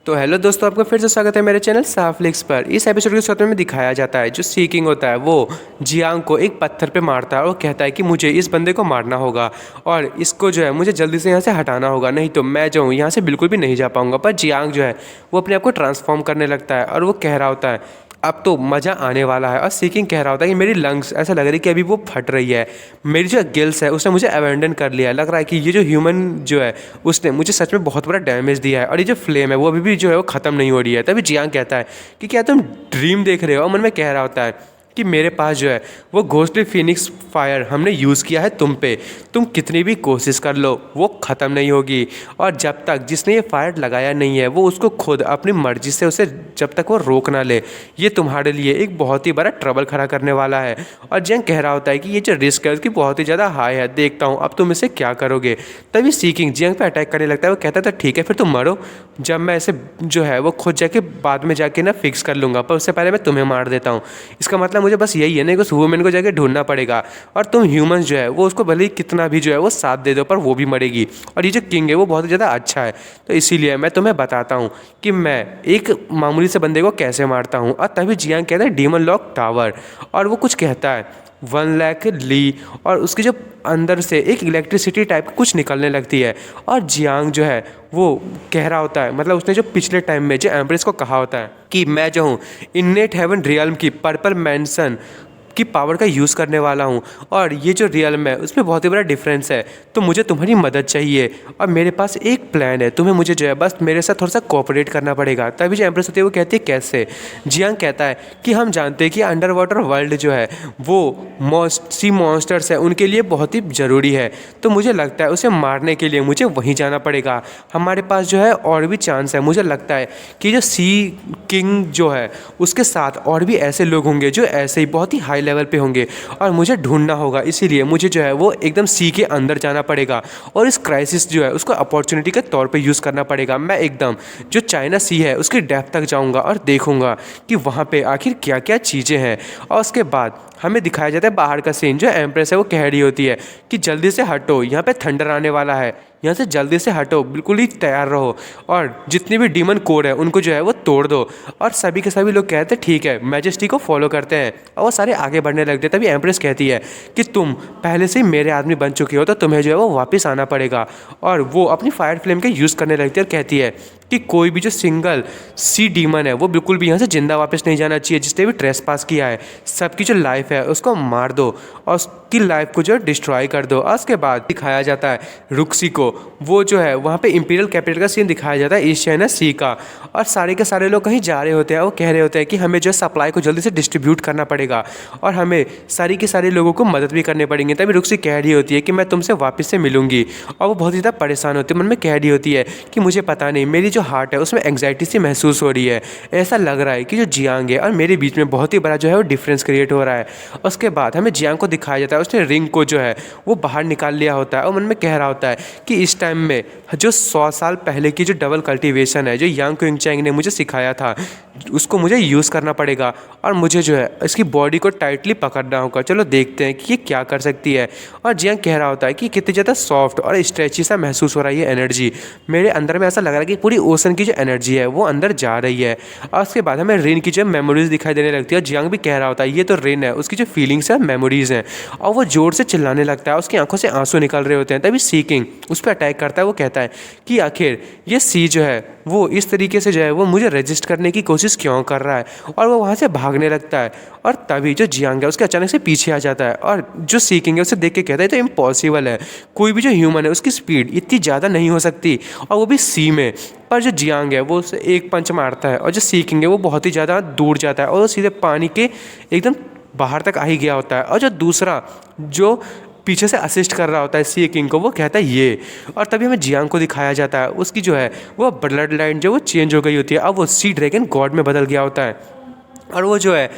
तो हेलो दोस्तों, आपका फिर से स्वागत है मेरे चैनल साफ्लिक्स पर। इस एपिसोड के शुरुआत में दिखाया जाता है जो सी किंग होता है वो जियांग को एक पत्थर पे मारता है और कहता है कि मुझे इस बंदे को मारना होगा और इसको जो है मुझे जल्दी से यहाँ से हटाना होगा, नहीं तो मैं जो हूँ यहाँ से बिल्कुल भी नहीं जा पाऊँगा। पर जियांग जो है वो अपने आप को ट्रांसफॉर्म करने लगता है और वो कह रहा होता है अब तो मज़ा आने वाला है। और सी किंग कह रहा होता है कि मेरी लंग्स ऐसा लग रही है कि अभी वो फट रही है, मेरी जो गिल्स है उसने मुझे अबैंडन कर लिया है, लग रहा है कि ये जो ह्यूमन जो है उसने मुझे सच में बहुत बड़ा डैमेज दिया है और ये जो फ्लेम है वो अभी भी जो है वो ख़त्म नहीं हो रही है। तभी जियांग कहता है कि क्या तुम ड्रीम देख रहे हो, और मन में कह रहा होता है कि मेरे पास जो है वो घोस्टली फिनिक्स फायर हमने यूज़ किया है तुम पे, तुम कितनी भी कोशिश कर लो वो ख़त्म नहीं होगी। और जब तक जिसने ये फायर लगाया नहीं है वो उसको खुद अपनी मर्जी से उसे जब तक वो रोक ना ले, ये तुम्हारे लिए एक बहुत ही बड़ा ट्रबल खड़ा करने वाला है। और जियांग कह रहा होता है कि ये जो रिस्क है उसकी बहुत ही ज़्यादा हाई है, देखता हूँ अब तुम इसे क्या करोगे। तभी सी किंग जियांग पे अटैक करने लगता है। वो कहता था ठीक है फिर तुम मरो, जब मैं इसे जो है वो खुद जाके बाद में जाके ना फिक्स कर लूँगा, पर उससे पहले मैं तुम्हें मार देता हूँ। इसका मतलब मुझे बस यही है ना कि उस वुमेन को जाके ढूंढना पड़ेगा और तुम ह्यूमंस जो है वो उसको भले ही कितना भी जो है वो साथ दे दो पर वो भी मरेगी। और ये जो किंग है वो बहुत ज़्यादा अच्छा है, तो इसीलिए मैं तुम्हें बताता हूँ कि मैं एक मामूली से बंदे को कैसे मारता हूँ। और तभी जियांग कहता है डीमन लॉक टावर, और वो कुछ कहता है 1 लाख ली, और उसकी जो अंदर से एक इलेक्ट्रिसिटी टाइप कुछ निकलने लगती है। और जियांग जो है वो कह रहा होता है, मतलब उसने जो पिछले टाइम में जो एम्प्रेस को कहा होता है कि मैं जो हूँ इन्नेट हेवन रियल्म की पर्पल मैंसन की पावर का यूज़ करने वाला हूँ, और ये जो रियल्म है उसमें बहुत ही बड़ा डिफरेंस है, तो मुझे तुम्हारी मदद चाहिए और मेरे पास एक प्लान है, तुम्हें मुझे जो है बस मेरे साथ थोड़ा सा कोऑपरेट करना पड़ेगा। तभी जो एम्प्रेस होती है वो कहती है कैसे। जियांग कहता है कि हम जानते हैं कि अंडर वाटर वर्ल्ड जो है वो सी मॉन्स्टर्स है उनके लिए बहुत ही ज़रूरी है, तो मुझे लगता है उसे मारने के लिए मुझे वहीं जाना पड़ेगा। हमारे पास जो है और भी चांस है, मुझे लगता है कि जो सी किंग जो है उसके साथ और भी ऐसे लोग होंगे जो ऐसे ही बहुत ही हाई लेवल पे होंगे और मुझे ढूंढना होगा, इसीलिए मुझे जो है वो एकदम सी के अंदर जाना पड़ेगा और इस क्राइसिस जो है उसको अपॉर्चुनिटी के तौर पे यूज़ करना पड़ेगा। मैं एकदम जो चाइना सी है उसकी डेप्थ तक जाऊंगा और देखूंगा कि वहाँ पे आखिर क्या क्या चीज़ें हैं। और उसके बाद हमें दिखाया जाता है बाहर का सीन, जो एम्प्रेस है वो कह रही होती है कि जल्दी से हटो, यहाँ पे थंडर आने वाला है, यहाँ से जल्दी से हटो, बिल्कुल ही तैयार रहो और जितने भी डीमन कोर है उनको जो है वो तोड़ दो। और सभी के सभी लोग कहते हैं ठीक है, मैजेस्टी को फॉलो करते हैं और वो सारे आगे बढ़ने लगते हैं। तभी एम्प्रेस कहती है कि तुम पहले से ही मेरे आदमी बन चुके हो, तो तुम्हें जो है वो वापस आना पड़ेगा। और वो अपनी फायर फ्लेम का यूज़ करने लगती है और कहती है कि कोई भी जो सिंगल सी डीमन है वो बिल्कुल भी यहाँ से जिंदा वापस नहीं जाना चाहिए, जिसने भी ट्रेस पास किया है सबकी जो लाइफ है उसको मार दो और उसकी लाइफ को जो डिस्ट्रॉय कर दो। और उसके बाद दिखाया जाता है रुक्सी को, वो जो है वहाँ पे इंपीरियल कैपिटल का सीन दिखाया जाता है ईस्ट चाइना सी का, और सारे के सारे लोग कहीं जा रहे होते हैं। वो कह रहे होते हैं कि हमें जो है सप्लाई को जल्दी से डिस्ट्रीब्यूट करना पड़ेगा और हमें सारी के सारे लोगों को मदद भी करने पड़ेंगे। तभी रुक्सी कह रही होती है कि मैं तुमसे वापस से मिलूंगी, और वो बहुत ज़्यादा परेशान होती है, मन में कह रही होती है कि मुझे पता नहीं, मेरी जो हार्ट है उसमें एंग्जाइटी सी महसूस हो रही है, ऐसा लग रहा है कि जो जियांग है और मेरे बीच में बहुत ही बड़ा जो है वो डिफरेंस क्रिएट हो रहा है। उसके बाद हमें जियांग को दिखाया जाता है उसने रिंग को जो है वो बाहर निकाल लिया होता है और मन में कह रहा होता है कि इस टाइम में जो 100 साल पहले की जो डबल कल्टीवेशन है जो यांग क्विंगचैंग ने मुझे सिखाया था उसको मुझे यूज़ करना पड़ेगा और मुझे जो है इसकी बॉडी को टाइटली पकड़ना होगा। चलो देखते हैं कि ये क्या कर सकती है। और जियांग कह रहा होता है कि कितनी ज़्यादा सॉफ्ट और स्ट्रेची सा महसूस हो रहा है ये एनर्जी, मेरे अंदर में ऐसा लग रहा है कि पूरी ओशन की जो एनर्जी है वो अंदर जा रही है। और उसके बाद हमें रेन की जो मेमोरीज दिखाई देने लगती है और जियांग भी कह रहा होता है ये तो रेन है, उसकी जो फीलिंग्स है मेमोरीज हैं, और वो जोर से चिल्लाने लगता है, उसकी आंखों से आंसू निकल रहे होते हैं। तभी सी किंग उस पर अटैक करता है। वो कहता है कि आखिर ये सी जो है वो इस तरीके से जो है वो मुझे रजिस्ट करने की कोशिश क्यों कर रहा है, और वो वहाँ से भागने लगता है। और तभी जो जियांग है उसके अचानक से पीछे आ जाता है और जो सी किंग है उसे देख के कहता है तो इम्पॉसिबल है, कोई भी जो ह्यूमन है उसकी स्पीड इतनी ज़्यादा नहीं हो सकती, और वो भी सी में। पर जो जियांग है वो उसे एक पंच मारता है और जो सी किंग है वो बहुत ही ज़्यादा दूर जाता है और वो सीधे पानी के एकदम बाहर तक आ ही गया होता है। और जो दूसरा जो पीछे से असिस्ट कर रहा होता है सी किंग को, वो कहता है ये। और तभी हमें जियांग को दिखाया जाता है उसकी जो है वो ब्लड लाइन जो वो चेंज हो गई होती है, अब वो सी ड्रैगन गॉड में बदल गया होता है। और वो जो है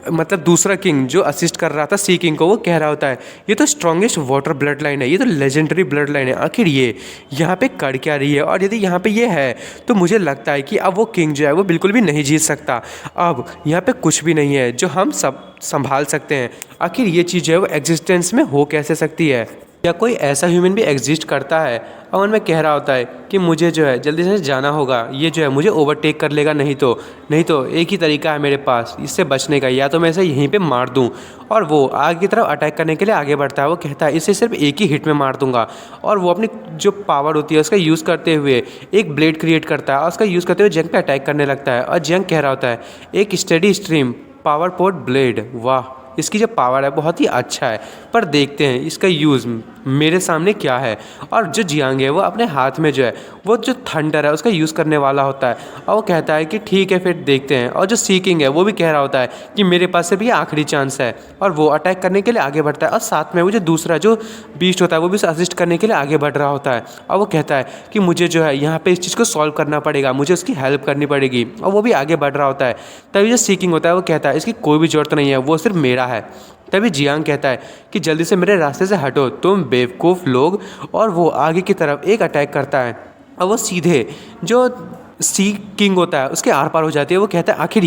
मतलब दूसरा किंग जो असिस्ट कर रहा था सी किंग को, वो कह रहा होता है ये तो स्ट्रॉन्गेस्ट वाटर ब्लड लाइन है, ये तो लेजेंडरी ब्लड लाइन है, आखिर ये यहाँ पे कर क्या रही है। और यदि यहाँ पे ये है तो मुझे लगता है कि अब वो किंग जो है वो बिल्कुल भी नहीं जीत सकता, अब यहाँ पे कुछ भी नहीं है जो हम सब संभाल सकते हैं। आखिर ये चीज़ जो है वो एग्जिस्टेंस में हो कैसे सकती है। या कोई ऐसा ह्यूमन भी एग्जिस्ट करता है। अमन में कह रहा होता है कि मुझे जो है जल्दी से जाना होगा, ये जो है मुझे ओवरटेक कर लेगा, नहीं तो एक ही तरीका है मेरे पास इससे बचने का, या तो मैं इसे यहीं पे मार दूं। और वो आगे की तरफ अटैक करने के लिए आगे बढ़ता है। वो कहता है इसे सिर्फ एक ही हिट में मार दूंगा। और वो अपनी जो पावर होती है उसका यूज़ करते हुए एक ब्लेड क्रिएट करता है और उसका यूज़ करते हुए जंग पे अटैक करने लगता है। और जंग कह रहा होता है एक steady stream power port blade, वाह इसकी जो पावर है बहुत ही अच्छा है, पर देखते हैं इसका यूज़ मेरे सामने क्या है। और जो जियांग है वो अपने हाथ में जो है वो जो थंडर है उसका यूज़ करने वाला होता है। और वो कहता है कि ठीक है फिर देखते हैं। और जो सीकिंग है वो भी कह रहा होता है कि मेरे पास सिर्फ ये आखिरी चांस है। और वो अटैक करने के लिए आगे बढ़ता है और साथ में वो जो दूसरा जो बीस्ट होता है वो भी उसे असिस्ट करने के लिए आगे बढ़ रहा होता है। और वो कहता है कि मुझे जो है यहाँ पे इस चीज़ को सॉल्व करना पड़ेगा, मुझे उसकी हेल्प करनी पड़ेगी। और वो भी आगे बढ़ रहा होता है। तभी जो सीकिंग होता है वो कहता है इसकी कोई भी ज़रूरत नहीं है, वो सिर्फ मेरा है। तभी जियांग कहता है कि जल्दी से मेरे रास्ते से हटो तुम बेवकूफ़ लोग। और वो आगे की तरफ एक अटैक करता है और वो सीधे जो सी किंग होता है उसके आर पार हो जाती है। वो कहता है आखिर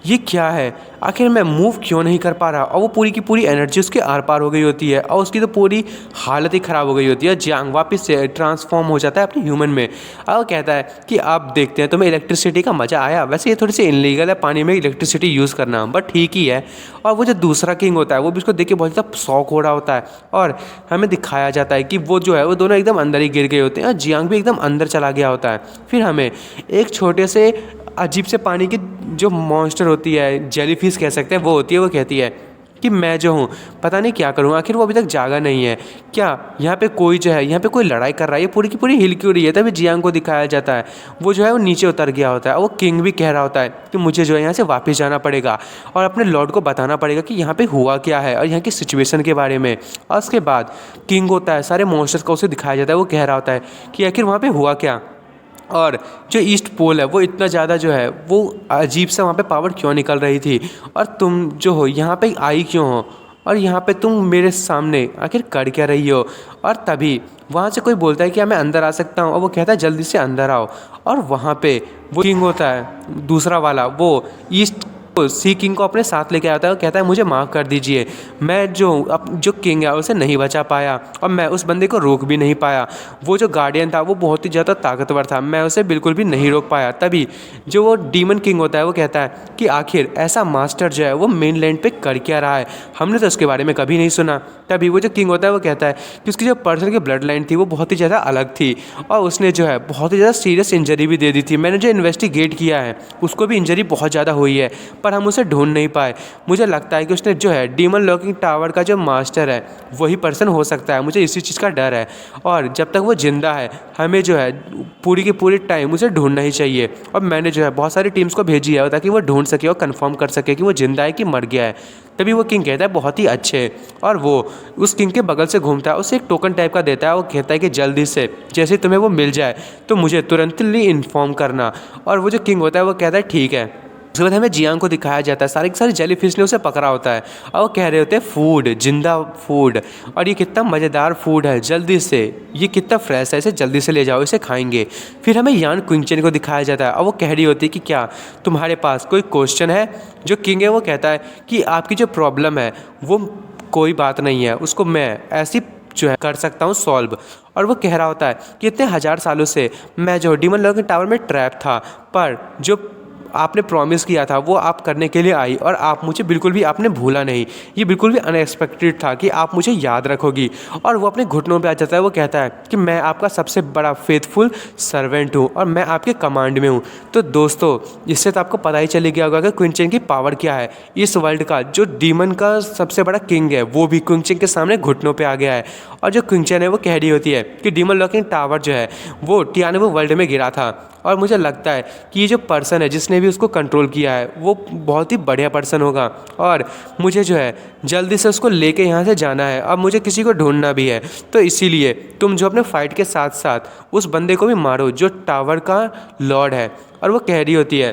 ये क्या है, आखिर मैं मूव क्यों नहीं कर पा रहा। और वो पूरी की पूरी एनर्जी उसके आर पार हो गई होती है और उसकी तो पूरी हालत ही ख़राब हो गई होती है। जियांग वापस से ट्रांसफॉर्म हो जाता है अपने ह्यूमन में। और वो कहता है कि आप देखते हैं तुम्हें इलेक्ट्रिसिटी का मज़ा आया, वैसे ये थोड़ी सी इनलीगल है पानी में इलेक्ट्रिसिटी यूज़ करना, बट ठीक ही है। और वो जो दूसरा किंग होता है वो भी उसको देख के बहुत ज़्यादा शॉक हो रहा होता है। और हमें दिखाया जाता है कि वो जो है वो दोनों एकदम अंदर ही गिर गए होते हैं और जियांग भी एकदम अंदर चला गया होता है। फिर हमें एक छोटे से अजीब से पानी की जो मॉन्स्टर होती है, जेलीफिश कह सकते हैं, वो होती है। वो कहती है कि मैं जो हूँ पता नहीं क्या करूँ, आखिर वो अभी तक जागा नहीं है क्या, यहाँ पे कोई जो है यहाँ पे कोई लड़ाई कर रहा है, ये पूरी की पूरी हिल क्यों रही है। तभी जियांग को दिखाया जाता है वो जो है वो नीचे उतर गया होता है। वो किंग भी कह रहा होता है कि मुझे जो है यहाँ से वापस जाना पड़ेगा और अपने लॉर्ड को बताना पड़ेगा कि यहाँ पे हुआ क्या है और यहाँ की सिचुएशन के बारे में। और उसके बाद किंग होता है सारे मॉन्स्टर्स को उसे दिखाया जाता है। वो कह रहा होता है कि आखिर वहाँ पर हुआ क्या, और जो ईस्ट पोल है वो इतना ज़्यादा जो है वो अजीब सा वहाँ पे पावर क्यों निकल रही थी, और तुम जो हो यहाँ पे आई क्यों हो, और यहाँ पे तुम मेरे सामने आखिर कर क्या रही हो। और तभी वहाँ से कोई बोलता है कि मैं अंदर आ सकता हूँ, और वो कहता है जल्दी से अंदर आओ। और वहाँ पे वो किंग होता है दूसरा वाला, वो ईस्ट सी किंग को अपने साथ लेके आता है और कहता है मुझे माफ़ कर दीजिए, मैं जो किंग है उसे नहीं बचा पाया और मैं उस बंदे को रोक भी नहीं पाया। वो जो गार्डियन था वो बहुत ही ज़्यादा ताकतवर था, मैं उसे बिल्कुल भी नहीं रोक पाया। तभी जो वो डीमन किंग होता है वो कहता है कि आखिर ऐसा मास्टर जो है वो मेन लैंड पे कर क्या रहा है, हमने तो उसके बारे में कभी नहीं सुना। तभी वो जो किंग होता है वो कहता है कि उसकी जो पर्सन की ब्लड लाइन थी वो बहुत ही ज़्यादा अलग थी और उसने जो है बहुत ही ज़्यादा सीरियस इंजरी भी दे दी थी। मैंने जो इन्वेस्टिगेट किया है उसको भी इंजरी बहुत ज़्यादा हुई है, पर हम उसे ढूंढ नहीं पाए। मुझे लगता है कि उसने जो है डीमन लॉकिंग टावर का जो मास्टर है वही पर्सन हो सकता है, मुझे इसी चीज़ का डर है। और जब तक वो ज़िंदा है हमें जो है पूरी की पूरी टाइम उसे ढूंढना ही चाहिए। और मैंने जो है बहुत सारी टीम्स को भेजी है ताकि वो ढूंढ सके और कंफर्म कर सके कि वो ज़िंदा है कि मर गया है। तभी वो किंग कहता है बहुत ही अच्छे, और वो उस किंग के बगल से घूमता है, उसे एक टोकन टाइप का देता है। वो कहता है कि जल्दी से जैसे तुम्हें वो मिल जाए तो मुझे तुरंतली इन्फॉर्म करना। और वो जो किंग होता है वो कहता है ठीक है। उसके बाद हमें जियांग को दिखाया जाता है सारे के सारे जेलीफिश ने उसे पकड़ा होता है और वो कह रहे होते हैं फूड, जिंदा फूड, और ये कितना मज़ेदार फूड है, जल्दी से ये कितना फ्रेश है, इसे जल्दी से ले जाओ, इसे खाएंगे। फिर हमें यान क्विंचन को दिखाया जाता है और वो कह रही होती है कि क्या तुम्हारे पास कोई क्वेश्चन है। जो किंग है वो कहता है कि आपकी जो प्रॉब्लम है वो कोई बात नहीं है, उसको मैं ऐसी जो है कर सकता हूँ सॉल्व। और वो कह रहा होता है कि इतने 1000 सालों से मैं जो डीमन लॉकिंग टावर में ट्रैप था, पर जो आपने प्रॉमिस किया था वो आप करने के लिए आई और आप मुझे बिल्कुल भी आपने भूला नहीं। ये बिल्कुल भी अनएक्सपेक्टेड था कि आप मुझे याद रखोगी। और वो अपने घुटनों पे आ जाता है। वो कहता है कि मैं आपका सबसे बड़ा फेथफुल सर्वेंट हूँ और मैं आपके कमांड में हूँ। तो दोस्तों इससे तो आपको पता ही चल गया होगा कि क्विंचन की पावर क्या है। इस वर्ल्ड का जो डीमन का सबसे बड़ा किंग है वो भी क्विंचन के सामने घुटनों पर आ गया है। और जो क्विंचन है वो कह रही होती है कि डीमन लॉकिंग टावर जो है वो टियानो वर्ल्ड में गिरा था, और मुझे लगता है कि ये जो पर्सन है जिसने भी उसको कंट्रोल किया है वो बहुत ही बढ़िया पर्सन होगा, और मुझे जो है जल्दी से उसको लेके यहाँ से जाना है। अब मुझे किसी को ढूंढना भी है, तो इसीलिए तुम जो अपने फाइट के साथ साथ उस बंदे को भी मारो जो टावर का लॉर्ड है। और वो कह रही होती है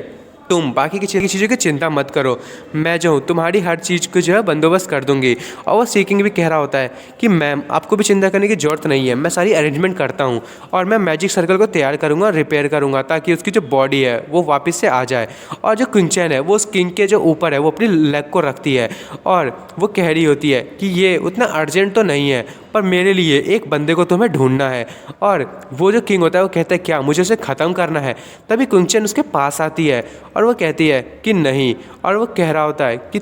तुम बाकी की चीज़ों की चिंता मत करो, मैं जो हूँ तुम्हारी हर चीज़ को जो है बंदोबस्त कर दूंगी। और वो सीकिंग भी कह रहा होता है कि मैम आपको भी चिंता करने की ज़रूरत नहीं है, मैं सारी अरेंजमेंट करता हूँ और मैं मैजिक सर्कल को तैयार करूँगा, रिपेयर करूँगा ताकि उसकी जो बॉडी है वो वापस से आ जाए। और जो कुंचन है वो उस किंग के जो ऊपर है वो अपनी लेग को रखती है और वो कह रही होती है कि ये उतना अर्जेंट तो नहीं है, पर मेरे लिए एक बंदे को तुम्हें ढूंढना है। और वो जो किंग होता है वो कहता है क्या मुझे उसे ख़त्म करना है? तभी कुंचन उसके पास आती है और वो कहती है कि नहीं, और वो कह रहा होता है कि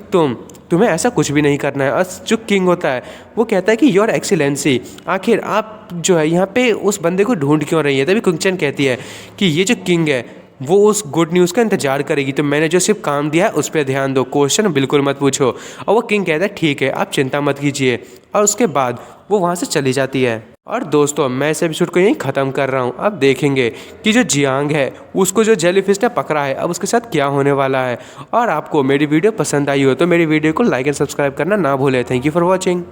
तुम्हें ऐसा कुछ भी नहीं करना है। और जो किंग होता है वो कहता है कि योर एक्सीलेंसी, आखिर आप जो है यहाँ पे उस बंदे को ढूंढ क्यों रही है? तभी कुंचन कहती है कि ये जो किंग है वो उस गुड न्यूज़ का इंतजार करेगी, तो मैंने जो सिर्फ काम दिया है उस पर ध्यान दो, क्वेश्चन बिल्कुल मत पूछो। और वो किंग कहता है ठीक है आप चिंता मत कीजिए, और उसके बाद वो वहाँ से चली जाती है। और दोस्तों मैं इस एपिसोड को यहीं ख़त्म कर रहा हूँ। अब देखेंगे कि जो जियांग है उसको जो जेलीफिश ने पकड़ा है अब उसके साथ क्या होने वाला है। और आपको मेरी वीडियो पसंद आई हो तो मेरी वीडियो को लाइक एंड सब्सक्राइब करना ना भूलें। Thank you for watching.